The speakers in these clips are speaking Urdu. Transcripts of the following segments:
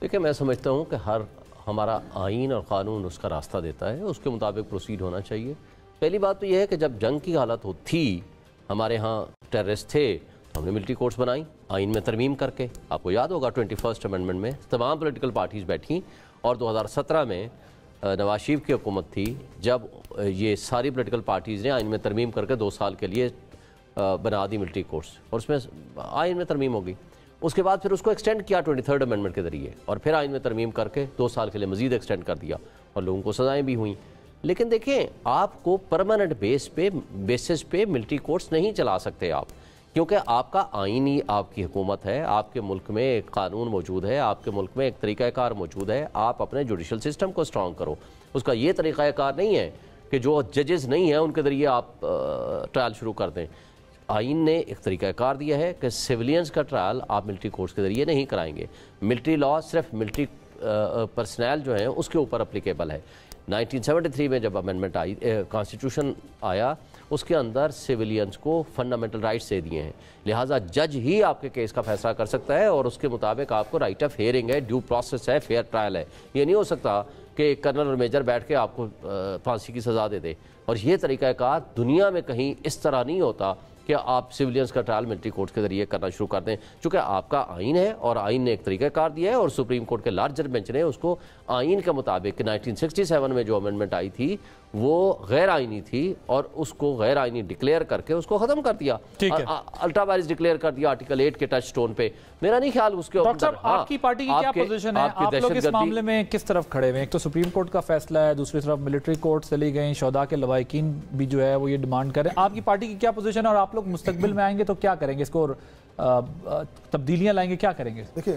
دیکھیں میں سمجھتا ہوں کہ ہمارا آئین اور قانون اس کا راستہ دیتا ہے، اس کے مطابق پروسیڈ ہونا چاہیے۔ پہلی بات تو یہ ہے کہ جب جنگ کی حالت تھی، ہمارے ہاں ٹیررسٹ تھے، تو ہم نے ملٹری کورٹس بنائی آئین میں ترمیم کر کے۔ آپ کو یاد ہوگا 21 امینڈمنٹ میں تمام پولیٹیکل پارٹیز بیٹھیں، اور 2017 میں نواز شریف کی حکومت تھی جب یہ ساری پولیٹیکل پارٹیز نے آئین میں ترمیم کر کے 2 سال کے لیے بنا دی ملٹری کورٹس، اور اس میں آئین میں ترمیم ہوگی۔ اس کے بعد پھر اس کو ایکسٹینڈ کیا 23 امینڈمنٹ کے ذریعے، اور پھر آئین میں ترمیم کر کے 2 سال کے لیے مزید ایکسٹینڈ کر دیا، اور لوگوں کو سزائیں بھی ہوئیں۔ لیکن دیکھیں آپ کو پرماننٹ بیسس پہ ملٹری کورٹس نہیں چلا سکتے آپ، کیونکہ آپ کا آئین ہی آپ کی حکومت ہے، آپ کے ملک میں ایک قانون موجود ہے، آپ کے ملک میں ایک طریقہ کار موجود ہے۔ آپ اپنے جوڈیشل سسٹم کو اسٹرانگ کرو۔ اس کا یہ طریقہ کار نہیں ہے کہ جو ججز نہیں ہیں ان کے ذریعے آپ ٹرائل شروع کر دیں۔ آئین نے ایک طریقہ کار دیا ہے کہ سیولینز کا ٹرائل آپ ملٹری کورٹس کے ذریعے نہیں کرائیں گے۔ ملٹری لا صرف ملٹری پرسنل جو ہیں اس کے اوپر اپلیکیبل ہے۔ 1973 میں جب امینڈمنٹ آئی، کانسٹیٹیوشن آیا، اس کے اندر سیولینز کو فنڈامنٹل رائٹس دے دیے ہیں، لہٰذا جج ہی آپ کے کیس کا فیصلہ کر سکتا ہے، اور اس کے مطابق آپ کو رائٹ آف ہیئرنگ ہے، ڈیو پروسیس ہے، فیئر ٹرائل ہے۔ یہ نہیں ہو سکتا کہ ایک کرنل اور میجر بیٹھ کے آپ کو پھانسی کی سزا دے دے، اور یہ طریقہ کار دنیا میں کہیں اس طرح نہیں ہوتا کہ آپ سیولینز کا ٹرائل ملٹری کورٹ کے ذریعے کرنا شروع کر دیں، چونکہ آپ کا آئین ہے اور آئین نے ایک طریقہ کار دیا ہے، اور سپریم کورٹ کے لارجر بینچ نے اس کو آئین کے مطابق 1967 میں جو امینڈمنٹ آئی تھی وہ غیر آئینی تھی، اور اس کو غیر آئینی ڈکلیئر کر کے اس کو ختم کر دیا، الٹرا وائرس ڈکلیئر کر دیا آرٹیکل 8 کے ٹچ سٹون پہ۔ میرا نہیں خیال اس کے اوپر ڈاکٹر صاحب آپ کی پارٹی کی کیا پوزیشن ہے؟ آپ لوگ اس معاملے میں کس طرف کھڑے ہوئے ہیں؟ ایک تو سپریم کورٹ کا فیصلہ ہے، دوسری طرف ملٹری کورٹ چلی گئیں، شہداء کے لواحقین بھی جو ہے وہ یہ ڈیمانڈ کر رہے ہیں۔ آپ کی پارٹی کی کیا پوزیشن ہے، اور آپ لوگ مستقبل میں آئیں گے تو کیا کریں گے؟ اس کو تبدیلیاں لائیں گے، کیا کریں گے؟ دیکھیں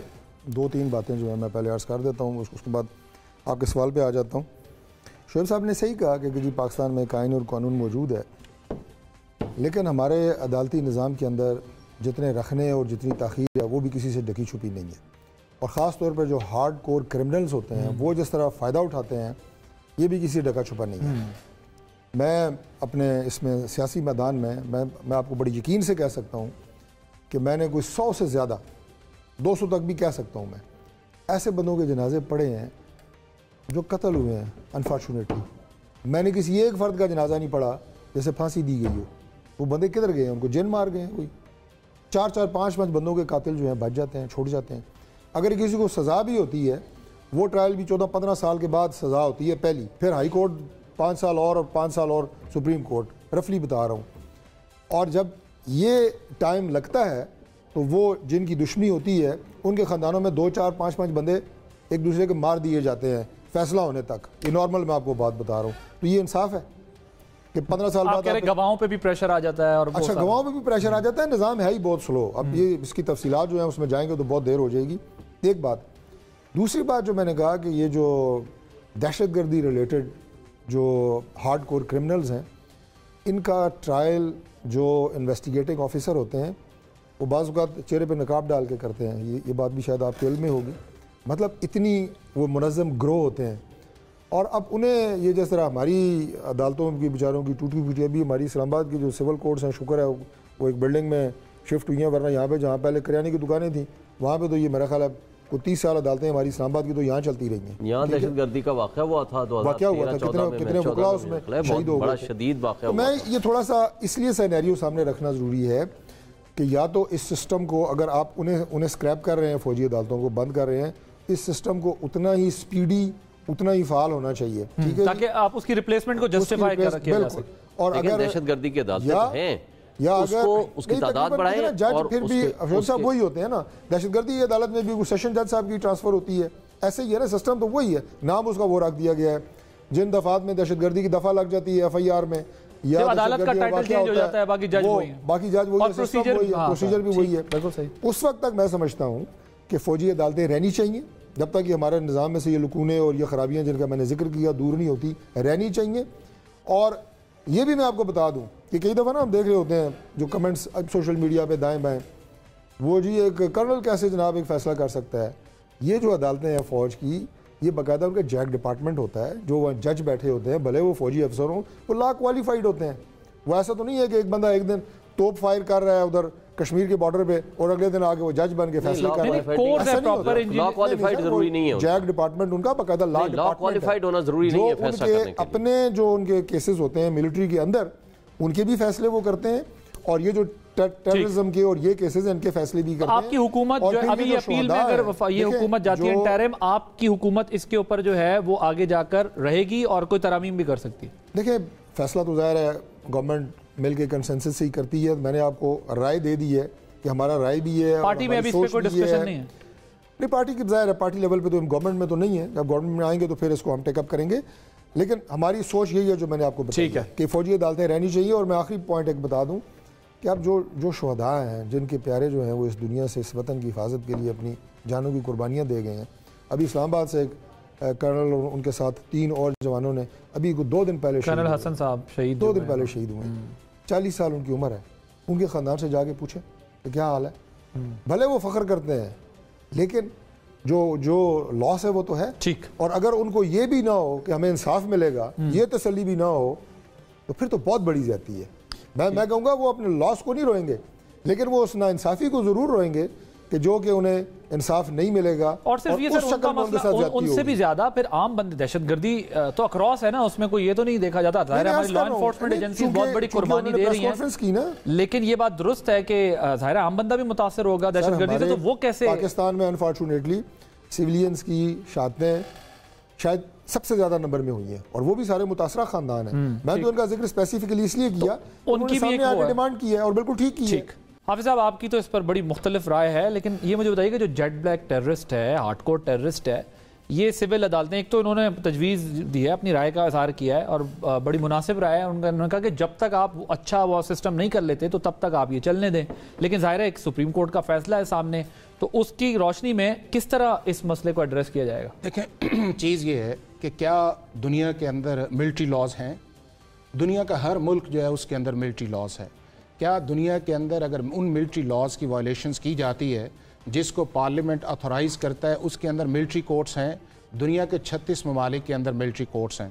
2-3 باتیں جو ہیں میں پہلے عرض کر دیتا ہوں، اس کے بعد آپ کے سوال پہ آ جاتا ہوں۔ شعیب صاحب نے صحیح کہا کہ جی پاکستان میں ایک آئین اور قانون موجود ہے، لیکن ہمارے عدالتی نظام کے اندر جتنے رکھنے اور جتنی تاخیر ہے وہ بھی کسی سے ڈکی چھپی نہیں ہے، اور خاص طور پر جو ہارڈ کور کرمنلز ہوتے ہیں وہ جس طرح فائدہ اٹھاتے ہیں یہ بھی کسی ڈکا چھپا نہیں ہے۔ میں اپنے اس میں سیاسی میدان میں آپ کو بڑی یقین سے کہہ سکتا ہوں کہ میں نے کوئی 100 سے زیادہ 200 تک بھی کہہ سکتا ہوں میں ایسے بندوں کے جنازے پڑے ہیں جو قتل ہوئے ہیں انفارچونیٹلی۔ میں نے کسی ایک فرد کا جنازہ نہیں پڑھا جیسے پھانسی دی گئی ہو۔ وہ بندے کدھر گئے ہیں؟ ان کو جن مار گئے ہیں کوئی 4-4 5-5 بندوں کے قاتل جو ہیں بچ جاتے ہیں، چھوڑ جاتے ہیں۔ اگر کسی کو سزا بھی ہوتی ہے وہ ٹرائل بھی 14-15 سال کے بعد سزا ہوتی ہے پہلی، پھر ہائی کورٹ 5 سال اور 5 سال اور سپریم کورٹ، رفلی بتا رہا ہوں۔ اور جب یہ ٹائم لگتا ہے تو وہ جن کی دشمنی ہوتی ہے ان کے خاندانوں میں 2-4-5-5 بندے ایک دوسرے کے مار دیے جاتے ہیں فیصلہ ہونے تک۔ یہ نارمل میں آپ کو بات بتا رہا ہوں، تو یہ انصاف ہے کہ 15 سال بعد گواہوں پہ بھی پریشر آ جاتا ہے؟ اور اچھا گواہوں پہ بھی پریشر آ جاتا ہے، نظام ہے ہی بہت سلو۔ اب یہ اس کی تفصیلات جو ہیں اس میں جائیں گے تو بہت دیر ہو جائے گی، ایک بات۔ دوسری بات جو میں نے کہا کہ یہ جو دہشت گردی ریلیٹڈ جو ہارڈ کور کرمنلز ہیں ان کا ٹرائل جو انویسٹیگیٹنگ آفیسر ہوتے ہیں وہ بعض اوقات چہرے پہ نقاب ڈال کے کرتے ہیں، یہ بات بھی شاید آپ کے علم میں ہوگی۔ مطلب اتنی وہ منظم گروہ ہوتے ہیں، اور اب انہیں یہ جس طرح ہماری عدالتوں کی بیچاروں کی ٹوٹی پھوٹی، ابھی ہماری اسلام آباد کی جو سول کورٹس ہیں شکر ہے وہ ایک بلڈنگ میں شفٹ ہوئی ہیں، ورنہ یہاں پہ جہاں پہلے کریانے کی دکانیں تھیں وہاں پہ تو یہ میرا خیال ہے کوئی 30 سال عدالتیں ہماری اسلام آباد کی تو یہاں چلتی رہی ہیں۔ یہاں دہشت گردی کا واقعہ ہوا تھا 2013-14 میں، کتنے وکلا اس میں شہید ہو گئے، بڑا شدید واقعہ۔ میں یہ تھوڑا سا اس لیے سینیریو سامنے رکھنا ضروری ہے کہ یا تو اس سسٹم کو اگر آپ انہیں سکریپ کر رہے ہیں، فوجی عدالتوں کو بند کر رہے ہیں، اس سسٹم کو اتنا ہی سپیڈی اتنا ہی فعال ہونا چاہیے، ٹھیک ہے، تاکہ آپ اس کی ریپلیسمنٹ کو جسٹیفائی کر رکھیں۔ بالکل، اور اگر دہشت گردی کی عدالتیں ہیں یا اگر اس کی تعداد بڑھائیں، جج پھر بھی افسر صاحب وہی ہوتے ہیں نا، دہشت گردی کی عدالت میں بھی سیشن جج صاحب کی ٹرانسفر ہوتی ہے، ایسے ہی ہے نا، سسٹم تو وہی ہے، نام اس کا وہ رکھ دیا گیا ہے۔ جن دفعات میں دہشت گردی کی دفعہ لگ جاتی ہے FIR میں یا عدالت کا ٹائٹل چینج ہو جاتا ہے، باقی جج وہی ہیں، باقی جج وہی ہے، سسٹم وہی ہے، پروسیجر بھی وہی ہے۔ بالکل صحیح۔ اس وقت تک میں سمجھتا ہوں کہ فوجی عدالتیں رہنی چاہیے، جب تک یہ ہمارے نظام میں سے یہ لکونے اور یہ خرابیاں جن کا میں نے ذکر کیا دور نہیں ہوتی، رہنی چاہیے۔ اور یہ بھی میں آپ کو بتا دوں کہ کئی دفعہ نا ہم دیکھ رہے ہوتے ہیں جو کمنٹس سوشل میڈیا پہ دائیں بائیں، وہ جی ایک کرنل کیسے جناب ایک فیصلہ کر سکتا ہے۔ یہ جو عدالتیں ہیں فوج کی، یہ باقاعدہ ان کا جیک ڈپارٹمنٹ ہوتا ہے، جو وہ جج بیٹھے ہوتے ہیں، بھلے وہ فوجی افسر ہوں، وہ لا کوالیفائڈ ہوتے ہیں۔ وہ ایسا تو نہیں ہے کہ ایک بندہ ایک دن توپ فائر کر رہا ہے ادھر کشمیر کے بارڈر پہ اور اگلے دن آگے وہ جج بن کے فیصلے کر رہا ہے. لا کوالیفائڈ ضروری نہیں ہے, جیک ڈپارٹمنٹ ان کا باقاعدہ لا کوالیفائڈ ہونا ضروری نہیں ہے فیصلہ کرنے کے. اپنے جو ان کے کیسز ہوتے ہیں ملٹری کے اندر ان کے بھی فیصلے وہ کرتے ہیں, اور یہ جو ٹیررزم کے اور یہ کیسز ان کے فیصلے بھی کرتے ہیں. آپ کی حکومت جو ابھی یہ اپیل میں اگر یہ حکومت جاتی ہے انٹرم, آپ کی حکومت اس کے اوپر جو ہے وہ آگے جا کر رہے گی اور کوئی ترامیم بھی کر سکتی؟ دیکھیں فیصلہ تو ظاہر ہے گورنمنٹ مل کے کنسنسس سے ہی کرتی ہے. میں نے آپ کو رائے دے دی ہے کہ ہمارا رائے بھی ہے, پارٹی میں ابھی اس پہ کوئی ڈسکشن نہیں ہے. نہیں, پارٹی کی ظاہر ہے پارٹی لیول پہ تو گورنمنٹ میں تو نہیں ہے, جب گورنمنٹ میں آئیں گے تو پھر اس کو ہم ٹیک اپ کریں گے. لیکن ہماری سوچ یہی ہے جو میں نے آپ کو بتایا کہ فوجی عدالتیں رہنی چاہیے. اور میں آخری پوائنٹ ایک بتا دوں کہ اب جو شہداء ہیں جن کے پیارے جو ہیں وہ اس دنیا سے اس وطن کی حفاظت کے لیے اپنی جانوں کی قربانیاں دے گئے ہیں. ابھی اسلام آباد سے ایک کرنل اور ان کے ساتھ 3 اور جوانوں نے ابھی 2 دن پہلے کرنل حسن صاحب شہید 2 دن پہلے شہید ہوئے. 40 سال ان کی عمر ہے. ان کے خاندان سے جا کے پوچھیں کہ کیا حال ہے. بھلے وہ فخر کرتے ہیں لیکن جو لاس ہے وہ تو ہے. اور اگر ان کو یہ بھی نہ ہو کہ ہمیں انصاف ملے گا, یہ تسلی بھی نہ ہو, تو پھر تو بہت بڑی زیادتی ہے. میں کہوں گا وہ اپنے لاس کو نہیں روئیں گے لیکن وہ اس ناانصافی کو ضرور روئیں گے کہ جو کہ انہیں انصاف نہیں ملے گا. اور صرف یہ سر ان کا مسئلہ ان سے بھی زیادہ پھر عام بندے دہشت گردی تو اکراس ہے نا, اس میں کوئی یہ تو نہیں دیکھا جاتا. ظاہر ہے ہماری لا انفورسمنٹ ایجنسیز بہت بڑی قربانی دے رہی ہیں, لیکن یہ بات درست ہے کہ ظاہر ہے عام بندہ بھی متاثر ہوگا دہشت گردی سے. تو وہ کیسے پاکستان میں انفارچونیٹلی سیولینز کی شہادتیں شاید سب سے زیادہ نمبر میں ہوئی ہیں, اور وہ بھی سارے متاثرہ خاندان ہیں. میں تو ان کا ذکر اسپیسیفکلی اس لیے کیا ان کی بھی ڈیمانڈ کی ہے اور بالکل ٹھیک کی ہے. حافظ صاحب آپ کی تو اس پر بڑی مختلف رائے ہے, لیکن یہ مجھے بتائیے کہ جو جیٹ بلیک ٹیررسٹ ہے, ہارڈ کور ٹیررسٹ ہے, یہ سول عدالتیں ایک تو انہوں نے تجویز دی ہے, اپنی رائے کا اظہار کیا ہے اور بڑی مناسب رائے ہے. انہوں نے کہا کہ جب تک آپ اچھا وہ سسٹم نہیں کر لیتے تو تب تک آپ یہ چلنے دیں. لیکن ظاہر ہے ایک سپریم کورٹ کا فیصلہ ہے سامنے, تو اس کی روشنی میں کس طرح اس مسئلے کو ایڈریس کیا جائے گا؟ دیکھیں چیز یہ ہے کہ کیا دنیا کے اندر ملٹری لاز ہیں؟ دنیا کا ہر ملک جو ہے اس کے اندر ملٹری لاز ہے. کیا دنیا کے اندر اگر ان ملٹری لاز کی وائلیشنز کی جاتی ہے جس کو پارلیمنٹ آتھورائز کرتا ہے, اس کے اندر ملٹری کورٹس ہیں؟ دنیا کے 36 ممالک کے اندر ملٹری کورٹس ہیں.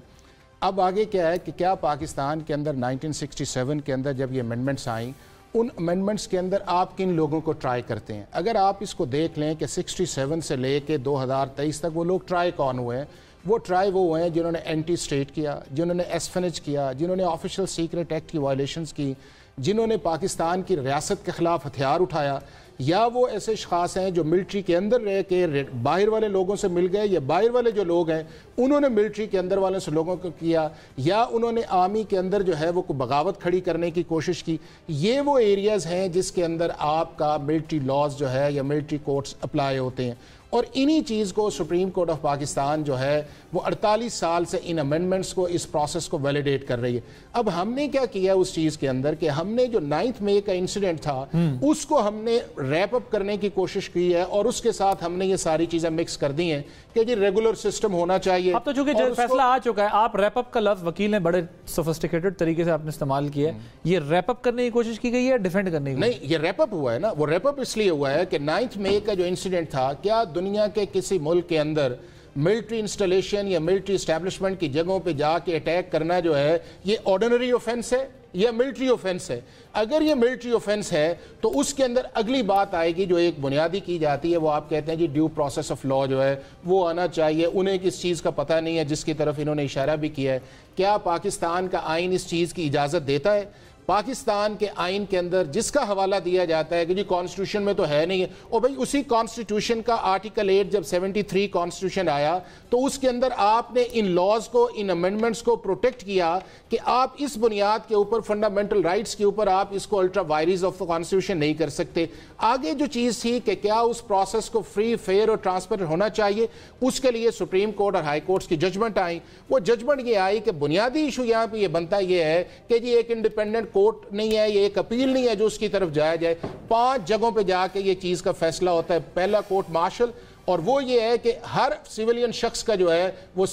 اب آگے کیا ہے کہ کیا پاکستان کے اندر 1967 کے اندر جب یہ امینڈمنٹس آئیں, ان امینڈمنٹس کے اندر آپ کن لوگوں کو ٹرائی کرتے ہیں؟ اگر آپ اس کو دیکھ لیں کہ 67 سے لے کے 2023 تک وہ لوگ ٹرائی کون ہوئے ہیں؟ وہ ٹرائی وہ ہوئے ہیں جنہوں نے اینٹی اسٹیٹ کیا, جنہوں نے ایسفنج کیا, جنہوں نے آفیشل سیکرٹ ایکٹ کی وائلیشنز کی, جنہوں نے پاکستان کی ریاست کے خلاف ہتھیار اٹھایا, یا وہ ایسے اشخاص ہیں جو ملٹری کے اندر رہ کے باہر والے لوگوں سے مل گئے, یا باہر والے جو لوگ ہیں انہوں نے ملٹری کے اندر والے سے لوگوں کو کیا, یا انہوں نے آرمی کے اندر جو ہے وہ بغاوت کھڑی کرنے کی کوشش کی. یہ وہ ایریاز ہیں جس کے اندر آپ کا ملٹری لاز جو ہے یا ملٹری کورٹس اپلائی ہوتے ہیں. اور انہی چیز کو سپریم کورٹ آف پاکستان جو ہے وہ 48 سال سے ان امینڈمنٹس کو, اس پروسیس کو ویلیڈیٹ کر رہی ہے. اب ہم نے کیا کیا اس چیز کے اندر کہ ہم نے جو 9 مئی کا انسیڈنٹ تھا اس کو ہم نے ریپ اپ کرنے کی کوشش کی ہے, اور اس کے ساتھ ہم نے یہ ساری چیزیں مکس کر دی ہیں کہ جی ریگولر سسٹم ہونا چاہیے. اب تو چونکہ فیصلہ آ چکا ہے, آپ ریپ اپ کا لفظ وکیل نے بڑے سوفسٹیکیٹڈ طریقے سے آپ نے استعمال کیا ہے. یہ ریپ اپ کرنے کی کوشش کی گئی ہے, ڈیفینڈ کرنے کی؟ نہیں, یہ ریپ اپ ہوا ہے نا. وہ ریپ اپ اس لیے ہوا ہے کہ 9 مئی کا جو انسیڈنٹ تھا, کیا دنیا کے کسی ملک کے اندر ملٹری انسٹالیشن یا ملٹری اسٹیبلشمنٹ کی جگہوں پہ جا کے اٹیک کرنا جو ہے یہ آرڈنری اوفینس ہے یا ملٹری اوفینس ہے؟ اگر یہ ملٹری اوفینس ہے تو اس کے اندر اگلی بات آئے گی جو ایک بنیادی کی جاتی ہے, وہ آپ کہتے ہیں جی ڈیو پروسیس آف لا جو ہے وہ آنا چاہیے. انہیں کس چیز کا پتہ نہیں ہے جس کی طرف انہوں نے اشارہ بھی کیا ہے. کیا پاکستان کا آئین اس چیز کی اجازت دیتا ہے؟ پاکستان کے آئین کے اندر جس کا حوالہ دیا جاتا ہے کہ جی کانسٹیٹیوشن میں تو ہے نہیں ہے, اور بھائی اسی کانسٹیٹیوشن کا آرٹیکل 8 جب 73 کانسٹیٹیوشن آیا تو اس کے اندر آپ نے ان لاز کو, ان امینڈمنٹس کو پروٹیکٹ کیا کہ آپ اس بنیاد کے اوپر, فنڈامنٹل رائٹس کے اوپر آپ اس کو الٹرا وائریز آف کانسٹیٹیوشن نہیں کر سکتے. آگے جو چیز تھی کہ کیا اس پروسیس کو فری, فیئر اور ٹرانسپیرنٹ ہونا چاہیے, اس کے لیے سپریم کورٹ اور ہائی کورٹس کی ججمنٹ آئیں. وہ ججمنٹ یہ آئی کہ بنیادی ایشو یہاں پہ یہ بنتا یہ ہے کہ جی ایک انڈیپینڈنٹ کورٹ نہیں ہے, یہ ایک اپیل نہیں ہے جو اس کی طرف جایا جائے. 5 جگہوں پہ جا کے یہ چیز کا فیصلہ ہوتا ہے. پہلا کورٹ مارشل, اور وہ یہ ہے کہ ہر سیولین شخص کا جو ہے وہ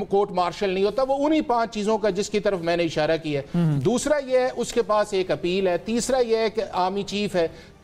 کورٹ مارشل نہیں ہوتا, وہ انہی 5 چیزوں کا جس کی طرف میں نے اشارہ کیا ہے. دوسرا یہ ہے اس کے پاس ایک اپیل ہے. تیسرا یہ ہے کہ آرمی چیف ہے.